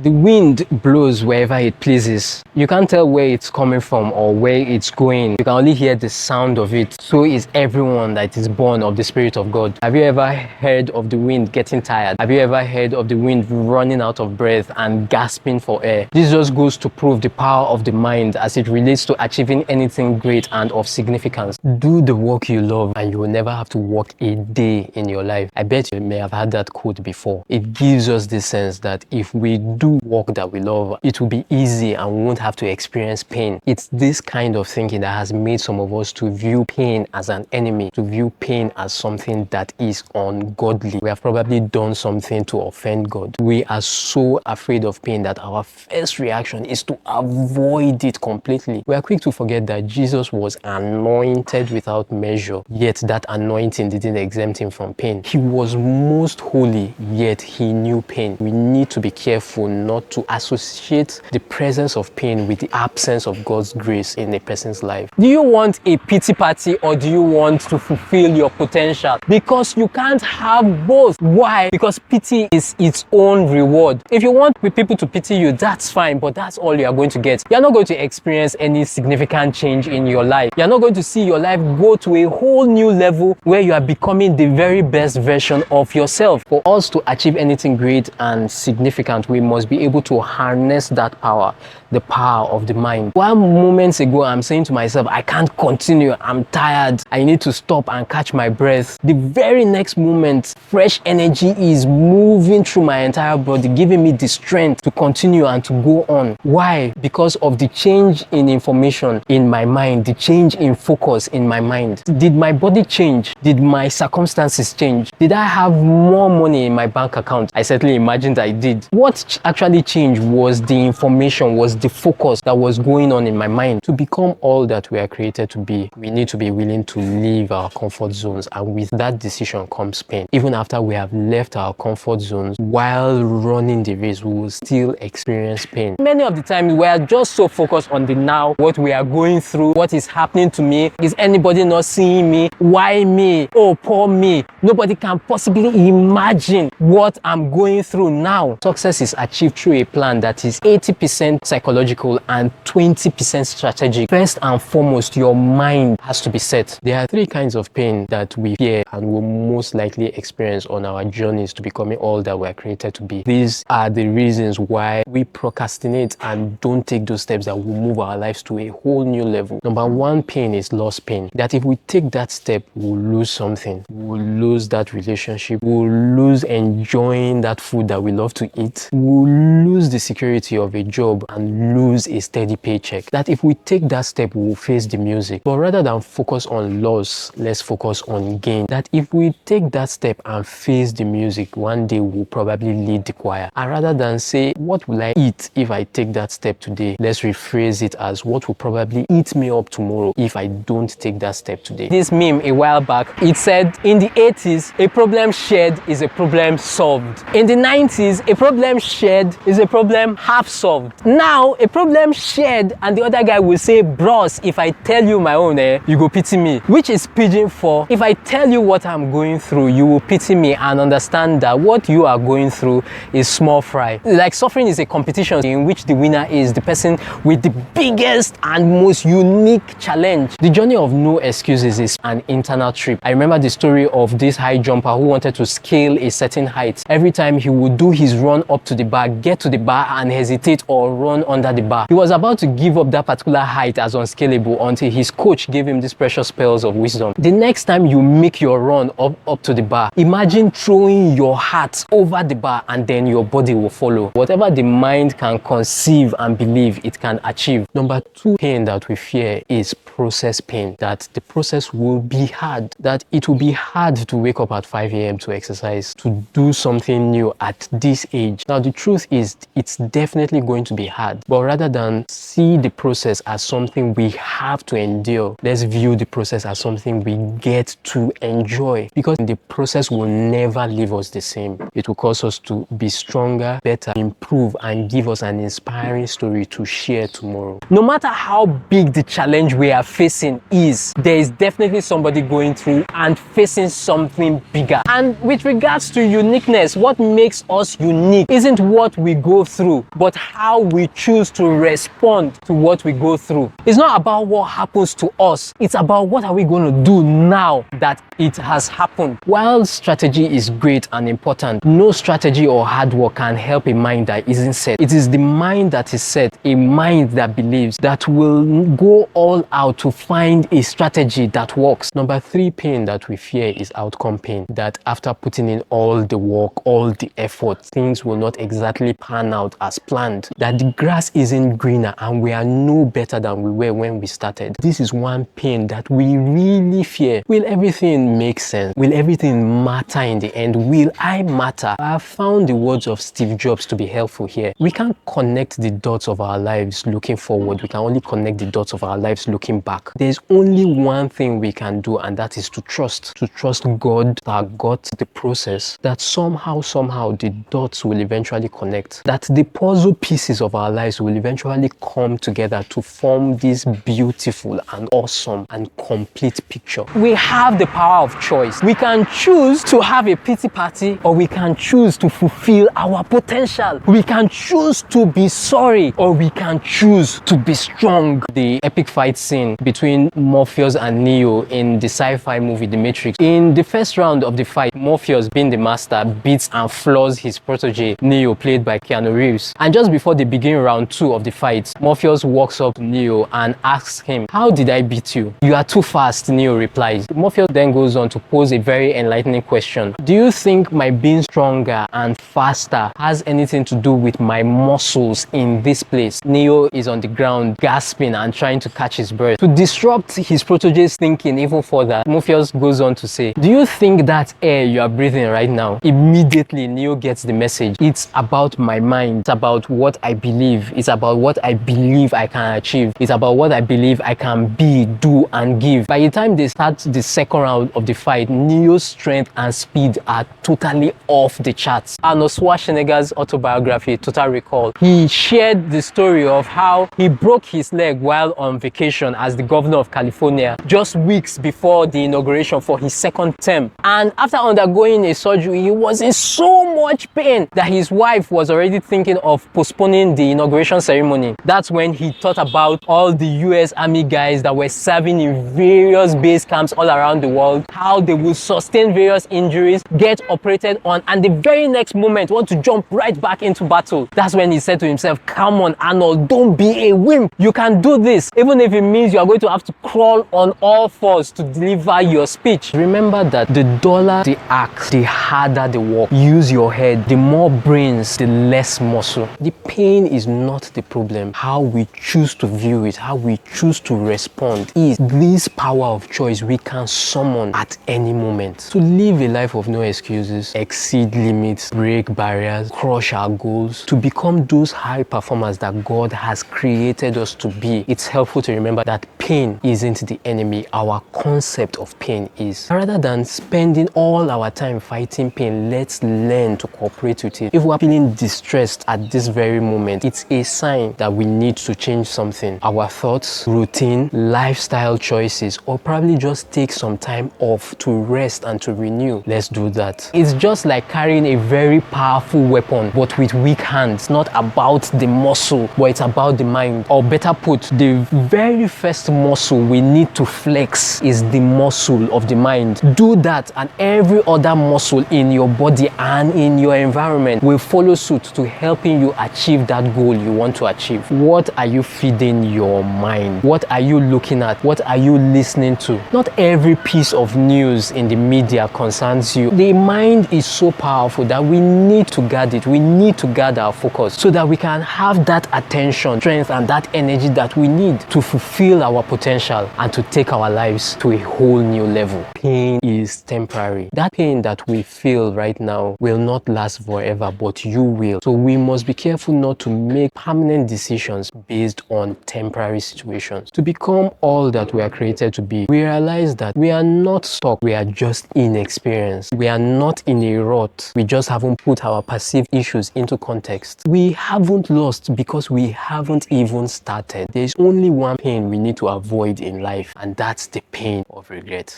The wind blows wherever it pleases. You can't tell where it's coming from or where it's going. You can only hear the sound of it. So is everyone that is born of the Spirit of God. Have you ever heard of the wind getting tired? Have you ever heard of the wind running out of breath and gasping for air? This just goes to prove the power of the mind as it relates to achieving anything great and of significance. Do the work you love and you will never have to work a day in your life. I bet you may have had that quote before. It gives us this sense that if we do work that we love, it will be easy and we won't have to experience pain. It's this kind of thinking that has made some of us to view pain as an enemy, to view pain as something that is ungodly. We have probably done something to offend God. We are so afraid of pain that our first reaction is to avoid it completely. We are quick to forget that Jesus was anointed without measure, yet that anointing didn't exempt him from pain. He was most holy, yet he knew pain. We need to be careful not to associate the presence of pain with the absence of God's grace in a person's life. Do you want a pity party or do you want to fulfill your potential? Because you can't have both. Why? Because pity is its own reward. If you want people to pity you, that's fine, but that's all you are going to get. You're not going to experience any significant change in your life. You're not going to see your life go to a whole new level where you are becoming the very best version of yourself. For us to achieve anything great and significant, we must be able to harness that power, the power of the mind. While moments ago I'm saying to myself, I can't continue, I'm tired, I need to stop and catch my breath, the very next moment, fresh energy is moving through my entire body, giving me the strength to continue and to go on. Why? Because of the change in information in my mind, the change in focus in my mind. Did my body change? Did my circumstances change? Did I have more money in my bank account? I certainly imagined I did. What actually changed was the information, was the focus that was going on in my mind. To become all that we are created to be, we need to be willing to leave our comfort zones, and with that decision comes pain. Even after we have left our comfort zones, while running the race, we will still experience pain. Many of the times we are just so focused on the now, what we are going through, what is happening to me. Is anybody not seeing me? Why me? Oh, poor me. Nobody can possibly imagine what I'm going through now. Success is achieved through a plan that is 80% psychological and 20% strategic. First and foremost, your mind has to be set. There are three kinds of pain that we fear and will most likely experience on our journeys to becoming all that we are created to be. These are the reasons why we procrastinate and don't take those steps that will move our lives to a whole new level. Number one pain is loss pain. That if we take that step, we'll lose something. We'll lose that relationship. We'll lose enjoying that food that we love to eat. We'll lose the security of a job and lose a steady paycheck. That if we take that step, we'll face the music. But rather than focus on loss, let's focus on gain. That if we take that step and face the music, one day we'll probably lead the choir. And rather than say, what will I eat if I take that step today? Let's rephrase it as, what will probably eat me up tomorrow if I don't take that step today? This meme a while back, it said, in the 80s, a problem shared is a problem solved. In the 90s, a problem shared is a problem half solved. Now, a problem shared and the other guy will say, bros, if I tell you my own, you go pity me. Which is pidgin for, if I tell you what I'm going through, you will pity me and understand that what you are going through is small fry. Like suffering is a competition in which the winner is the person with the biggest and most unique challenge. The journey of no excuses is an internal trip. I remember the story of this high jumper who wanted to scale a certain height. Every time he would do his run up to the bar, get to the bar and hesitate or run under the bar. He was about to give up that particular height as unscalable until his coach gave him these precious pearls of wisdom. The next time you make your run up to the bar, imagine throwing your heart over the bar and then your body will follow. Whatever the mind can conceive and believe, it can achieve. Number two pain that we fear is process pain. That the process will be hard. That it will be hard to wake up at 5 a.m. to exercise, to do something new at this age. Now the truth is, it's definitely going to be hard. But rather than see the process as something we have to endure, let's view the process as something we get to enjoy. Because the process will never leave us the same. It will cause us to be stronger, better, improve, and give us an inspiring story to share tomorrow. No matter how big the challenge we are facing is, there is definitely somebody going through and facing something bigger. And with regards to uniqueness, what makes us unique isn't what what we go through, but how we choose to respond to what we go through. It's not about what happens to us. It's about what are we going to do now that it has happened. While strategy is great and important, no strategy or hard work can help a mind that isn't set. It is the mind that is set, a mind that believes, that will go all out to find a strategy that works. Number 3 pain that we fear is outcome pain. That after putting in all the work, all the effort, things will not exactly pan out as planned. That the grass isn't greener and we are no better than we were when we started. This is one pain that we really fear. Will everything make sense? Will everything matter in the end? Will I matter? I have found the words of Steve Jobs to be helpful here. We can't connect the dots of our lives looking forward. We can only connect the dots of our lives looking back. There's only one thing we can do, and that is to trust God, that got the process, that somehow the dots will eventually connect, that the puzzle pieces of our lives will eventually come together to form this beautiful and awesome and complete picture. We have the power of choice. We can choose to have a pity party, or we can choose to fulfill our potential. We can choose to be sorry, or we can choose to be strong. The epic fight scene between Morpheus and Neo in the sci-fi movie The Matrix. In the first round of the fight, Morpheus, being the master, beats and floors his protege Neo, played by Keanu Reeves. And just before they begin round 2 of the fight, Morpheus walks up to Neo and asks him, "How did I beat you?" "You are too fast," Neo replies. Morpheus then goes on to pose a very enlightening question. "Do you think my being stronger and faster has anything to do with my muscles in this place?" Neo is on the ground gasping and trying to catch his breath. To disrupt his protege's thinking even further, Morpheus goes on to say, "Do you think that air you are breathing right now?" Immediately Neo gets the message. It's about my mind. It's about what I believe. It's about what I believe I can achieve. It's about what I believe I can be, do, and give. By the time they start the second round of the fight, Neo's strength and speed are totally off the charts. Arnold Schwarzenegger's autobiography, Total Recall, he shared the story of how he broke his leg while on vacation as the governor of California just weeks before the inauguration for his second term. And after undergoing a surgery, he was in so much pain that his wife was already thinking of postponing the inauguration ceremony. That's when he thought about all the US Army guys that were serving in various base camps all around the world, how they would sustain various injuries, get operated on, and the very next moment want to jump right back into battle. That's when he said to himself, "Come on, Arnold, don't be a wimp. You can do this, even if it means you are going to have to crawl on all fours to deliver your speech." Remember that the duller the act, the harder the work. Use your head. The more brains, the less muscle. The pain is not the problem. How we choose to view it, how we choose to respond is this power of choice we can summon at any moment. To live a life of no excuses, exceed limits, break barriers, crush our goals, to become those high performers that God has created us to be, it's helpful to remember that pain isn't the enemy. Our concept of pain is. Rather than spending all our time fighting pain, let's learn to cooperate with it. If we're feeling distressed at this very moment, it's a sign that we need to change something. Our thoughts, routine, lifestyle choices, or probably just take some time off to rest and to renew. Let's do that. It's just like carrying a very powerful weapon, but with weak hands. Not about the muscle, but it's about the mind. Or better put, the very first muscle we need to flex is the muscle of the mind. Do that, and every other muscle in your body and in your environment will follow suit to helping you achieve that goal you want to achieve. What are you feeding your mind? What are you looking at? What are you listening to? Not every piece of news in the media concerns you. The mind is so powerful that we need to guard it. We need to guard our focus so that we can have that attention, strength, and that energy that we need to fulfill our potential and to take our lives to a whole new level. Pain is temporary. That pain that we feel right now will not last forever, but you will. So we must be careful not to make permanent decisions based on temporary situations. To become all that we are created to be, we realize that we are not stuck. We are just inexperienced. We are not in a rut. We just haven't put our perceived issues into context. We haven't lost because we haven't even started. There is only one pain we need to avoid in life, and that's the pain of regret.